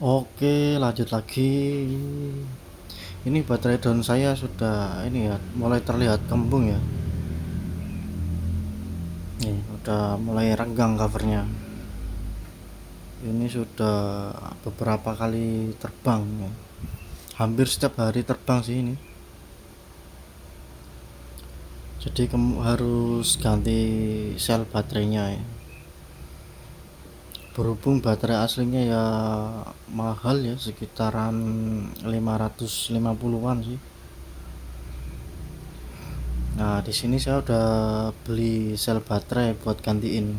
Oke, lanjut lagi. Ini baterai daun saya sudah ini ya, mulai terlihat kembung ya. Nih, udah mulai renggang covernya. Ini sudah beberapa kali terbang ya. Hampir setiap hari terbang sih ini. Jadi harus ganti sel baterainya ya. Berhubung baterai aslinya ya mahal ya, sekitaran 550-an sih. Nah, di sini saya udah beli sel baterai buat gantiin.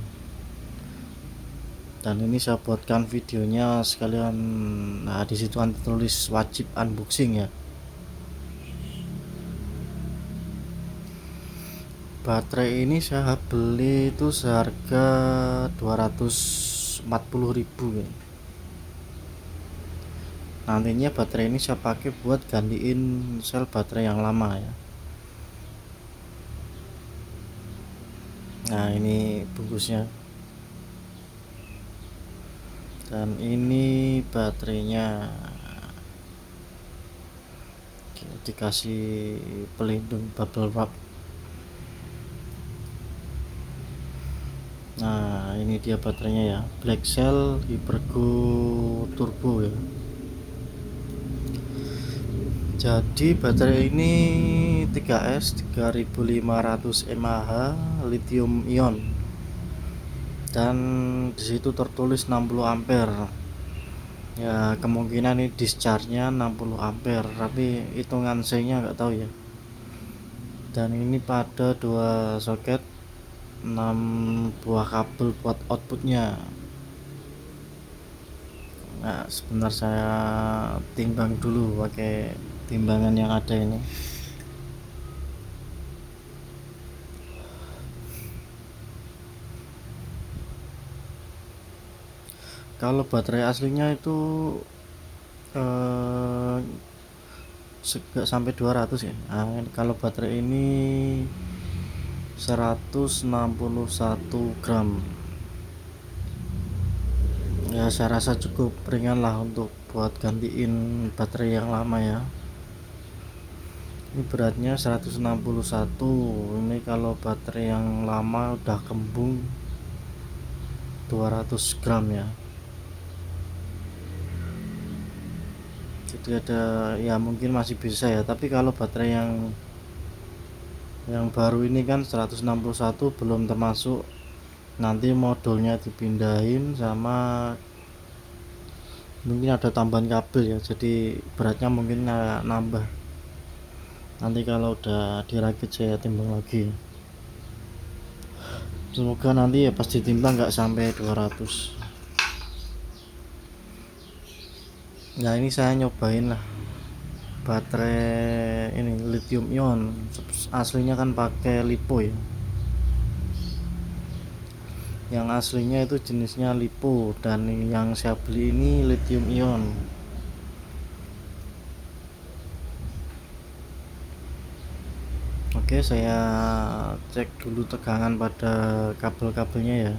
Dan ini saya buatkan videonya sekalian. Nah, di situ kan tulis wajib unboxing ya. Baterai ini saya beli itu seharga 240.000 ya. Nantinya baterai ini saya pakai buat gantiin sel baterai yang lama ya. Nah, ini bungkusnya. Dan ini baterainya. Dikasih pelindung bubble wrap. Nah, ini dia baterainya ya, Black Cell Hypergo Turbo ya. Jadi baterai ini 3S 3500 mAh lithium ion, dan disitu tertulis 60 ampere ya. Kemungkinan ini discharge-nya 60 ampere, tapi hitungan C-nya nggak tahu ya. Dan ini pada dua soket, 6 buah kabel buat outputnya. Nah, sebentar saya timbang dulu pakai timbangan yang ada ini. Kalau baterai aslinya itu eh, gak sampai 200 ya. Nah, kalau baterai ini 161 gram ya. Saya rasa cukup ringan lah untuk buat gantiin baterai yang lama ya. Ini beratnya 161. Ini kalau baterai yang lama udah kembung 200 gram ya. Jadi ada ya, mungkin masih bisa ya. Tapi kalau baterai yang baru ini kan 161, belum termasuk nanti modulnya dipindahin sama mungkin ada tambahan kabel ya. Jadi beratnya mungkin nambah. Nanti kalau udah dirakit saya timbang lagi. Semoga nanti ya pas ditimbang nggak sampai 200. Nah, ini saya nyobain lah baterai ini lithium ion. Aslinya kan pakai lipo ya. Yang aslinya itu jenisnya lipo, dan yang saya beli ini lithium ion. Oke, saya cek dulu tegangan pada kabel-kabelnya ya.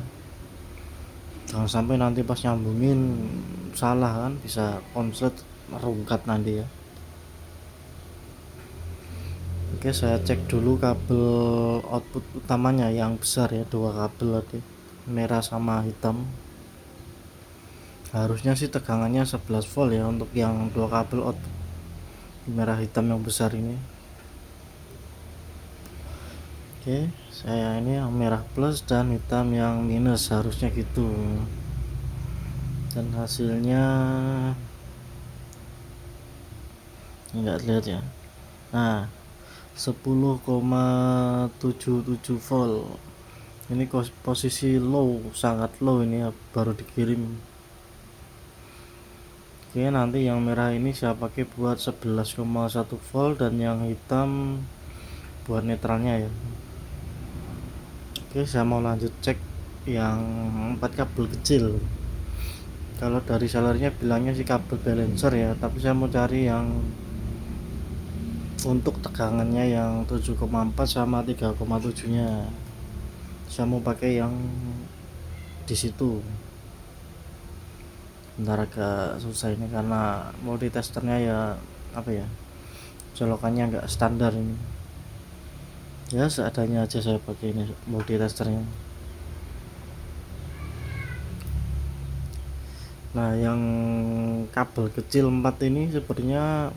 Jangan sampai nanti pas nyambungin salah, kan bisa konslet rungkat nanti ya. Oke, saya cek dulu kabel output utamanya yang besar ya, dua kabel tadi, merah sama hitam. Harusnya sih tegangannya 11 volt ya untuk yang dua kabel output merah hitam yang besar ini. Oke, saya ini yang merah plus dan hitam yang minus, harusnya gitu. Dan hasilnya nggak terlihat ya. Nah, 10,77 volt. Ini posisi low, sangat low ini ya, baru dikirim. Oke, nanti yang merah ini saya pakai buat 11,1 volt dan yang hitam buat netralnya ya. Oke, saya mau lanjut cek yang 4 kabel kecil. Kalau dari sellernya bilangnya sih kabel balancer ya, tapi saya mau cari yang untuk tegangannya yang 7,4 sama 3,7 nya. Saya mau pakai yang di situ. bentar agak susah ini karena multitesternya ya apa ya, colokannya nggak standar ini ya, seadanya aja saya pakai ini multitesternya. Nah yang kabel kecil 4 ini sepertinya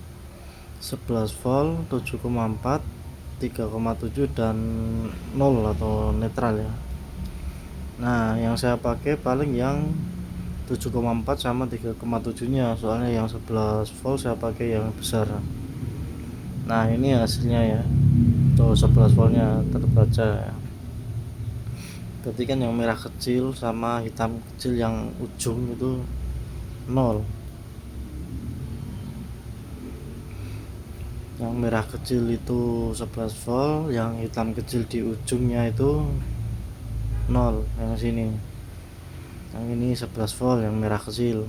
11 volt 7,4 3,7 dan 0 atau netral ya. Nah yang saya pakai paling yang 7,4 sama 3,7 nya, soalnya yang 11 volt saya pakai yang besar. Nah ini hasilnya ya, tuh 11 voltnya terbaca ya. Berarti kan yang merah kecil sama hitam kecil yang ujung itu 0. Yang merah kecil itu 11 volt, yang hitam kecil di ujungnya itu 0 yang sini. Yang ini 11 volt yang merah kecil,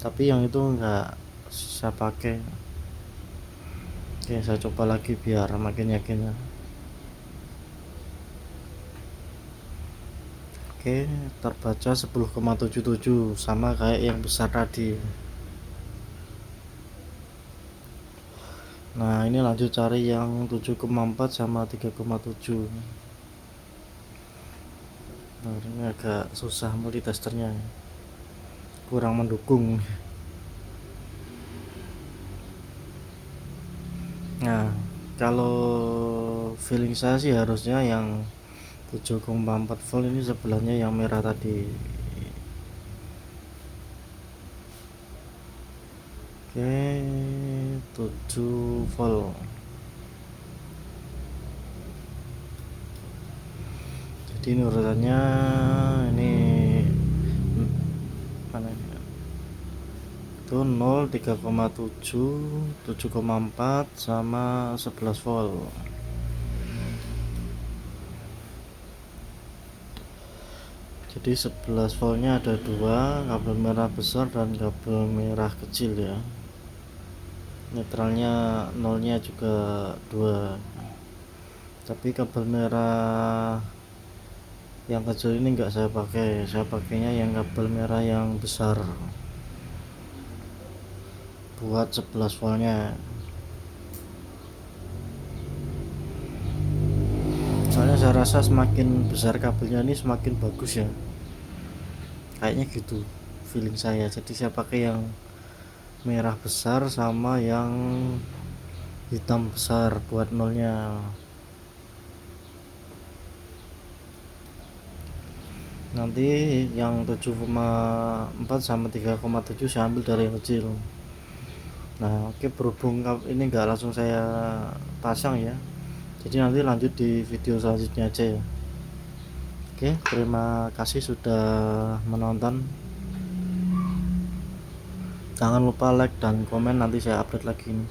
tapi yang itu enggak saya pakai. Oke, saya coba lagi biar makin yakin ya. Oke, terbaca 10,77 sama kayak yang besar tadi. Nah ini lanjut cari yang 7,4 sama 3,7. Nah ini agak susah multitesternya, kurang mendukung. Nah kalau feeling saya sih harusnya yang 7,4 volt ini sebelahnya yang merah tadi. Oke, 7 volt. Jadi ini urutannya ini mana ini? Itu 0, 3,7, 7,4 sama 11 volt. Jadi 11 voltnya ada dua, kabel merah besar dan kabel merah kecil ya. Netralnya nolnya juga 2. Tapi kabel merah yang kecil ini enggak saya pakai, saya pakainya yang kabel merah yang besar buat 11 voltnya. Soalnya saya rasa semakin besar kabelnya ini semakin bagus ya, kayaknya gitu feeling saya. Jadi saya pakai yang merah besar sama yang hitam besar buat nolnya. Nanti yang 7,4 sama 3,7 saya ambil dari yang kecil. Nah oke, berhubung ini enggak langsung saya pasang ya, jadi nanti lanjut di video selanjutnya aja ya. Oke, terima kasih sudah menonton. Jangan lupa like dan komen, nanti saya update lagi nih.